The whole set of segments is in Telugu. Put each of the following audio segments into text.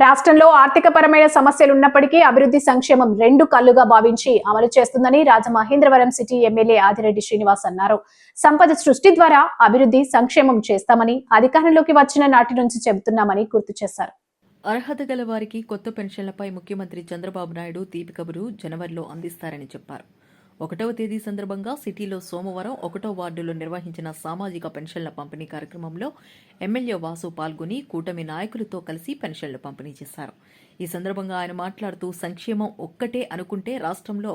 రాష్ట్రంలో ఆర్థికపరమైన సమస్యలు ఉన్నప్పటికీ అభివృద్ధి సంక్షేమం రెండు కళ్లుగా భావించి అమలు చేస్తుందని రాజమహేంద్రవరం సిటీ ఎమ్మెల్యే ఆదిరెడ్డి శ్రీనివాస్ అన్నారు. సంపద సృష్టి ద్వారా అభివృద్ధి సంక్షేమం చేస్తామని అధికారంలోకి వచ్చిన నాటి నుంచి చెబుతున్నామని గుర్తు చేశారు. అర్హత గల వారికి కొత్త పెన్షన్లపై ముఖ్యమంత్రి చంద్రబాబు నాయుడు తీపి కబురు జనవరిలో అందిస్తారని చెప్పారు. 1వ తేదీ సందర్భంగా సిటీలో సోమవారం 1వ వార్డులో నిర్వహించిన సామాజిక పెన్షన్ల పంపిణీ కార్యక్రమంలో ఎమ్మెల్యే వాసు పాల్గొని కూటమి నాయకులతో కలిసి పెన్షన్లు పంపిణీ చేశారు. ఈ సందర్భంగా ఆయన మాట్లాడుతూ సంక్షేమం ఒక్కటే అనుకుంటే రాష్ట్రంలో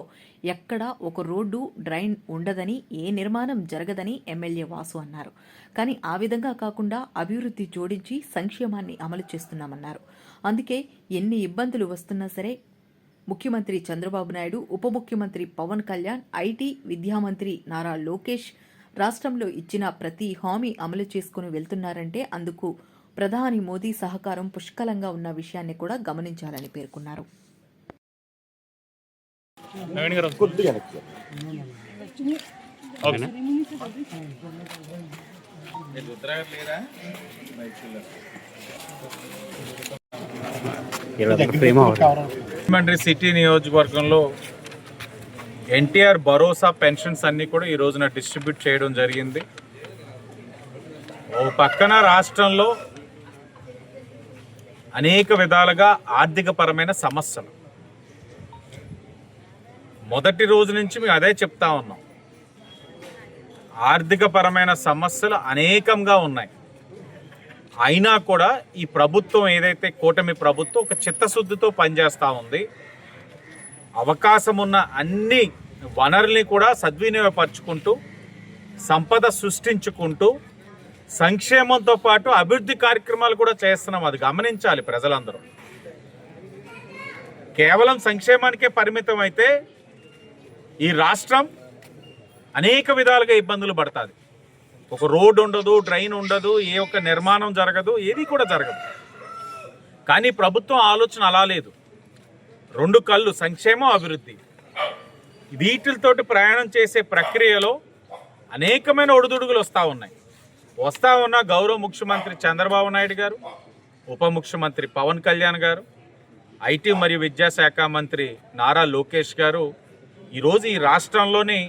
ఎక్కడా ఒక రోడ్డు, డ్రైన్ ఉండదని, ఏ నిర్మాణం జరగదని ఎమ్మెల్యే వాసు అన్నారు. కానీ ఆ విధంగా కాకుండా అభివృద్ధి జోడించి సంక్షేమాన్ని అమలు చేస్తున్నామన్నారు. అందుకే ఎన్ని ఇబ్బందులు వస్తున్నా సరే ముఖ్యమంత్రి చంద్రబాబు నాయుడు, ఉప ముఖ్యమంత్రి పవన్ కళ్యాణ్, ఐటీ, విద్యామంత్రి నారా లోకేష్ రాష్ట్రంలో ఇచ్చిన ప్రతి హామీ అమలు చేసుకుని వెళ్తున్నారంటే అందుకు ప్రధాని మోదీ సహకారం పుష్కలంగా ఉన్న విషయాన్ని కూడా గమనించాలని పేర్కొన్నారు. రాజమండ్రి సిటీ నియోజకవర్గంలో ఎన్టీఆర్ భరోసా పెన్షన్స్ అన్నీ కూడా ఈ రోజున డిస్ట్రిబ్యూట్ చేయడం జరిగింది. ఓ పక్కన రాష్ట్రంలో అనేక విధాలుగా ఆర్థికపరమైన సమస్యలు, మొదటి రోజు నుంచి మేము అదే చెప్తా ఉన్నాం. ఆర్థికపరమైన సమస్యలు అనేకంగా ఉన్నాయి. అయినా కూడా ఈ ప్రభుత్వం ఏదైతే కూటమి ప్రభుత్వం ఒక చిత్తశుద్ధితో పనిచేస్తూ ఉంది. అవకాశం ఉన్న అన్ని వనరుల్ని కూడా సద్వినియోగపరుచుకుంటూ సంపద సృష్టించుకుంటూ సంక్షేమంతో పాటు అభివృద్ధి కార్యక్రమాలు కూడా చేస్తున్నాం. అది గమనించాలి ప్రజలందరూ. కేవలం సంక్షేమానికే పరిమితం అయితే ఈ రాష్ట్రం అనేక విధాలుగా ఇబ్బందులు పడుతుంది. ఒక రోడ్డు ఉండదు, డ్రైన్ ఉండదు, ఏ ఒక్క నిర్మాణం జరగదు, ఏది కూడా జరగదు. కానీ ప్రభుత్వం ఆలోచన అలా లేదు. రెండు కళ్ళు, సంక్షేమం, అభివృద్ధి. వీటితోటి ప్రయాణం చేసే ప్రక్రియలో అనేకమైన ఒడిదుడుగులు వస్తూ ఉన్న గౌరవ ముఖ్యమంత్రి చంద్రబాబు నాయుడు గారు, ఉప ముఖ్యమంత్రి పవన్ కళ్యాణ్ గారు, ఐటీ మరియు విద్యాశాఖ మంత్రి నారా లోకేష్ గారు ఈరోజు ఈ రాష్ట్రంలోని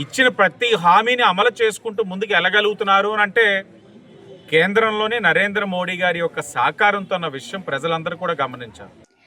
ఇచ్చిన ప్రతి హామీని అమలు చేసుకుంటూ ముందుకు వెళ్ళగలుగుతున్నారు అని అంటే కేంద్రంలోని నరేంద్ర మోడీ గారి యొక్క సహకారంతో ఉన్న విషయం ప్రజలందరూ కూడా గమనించారు.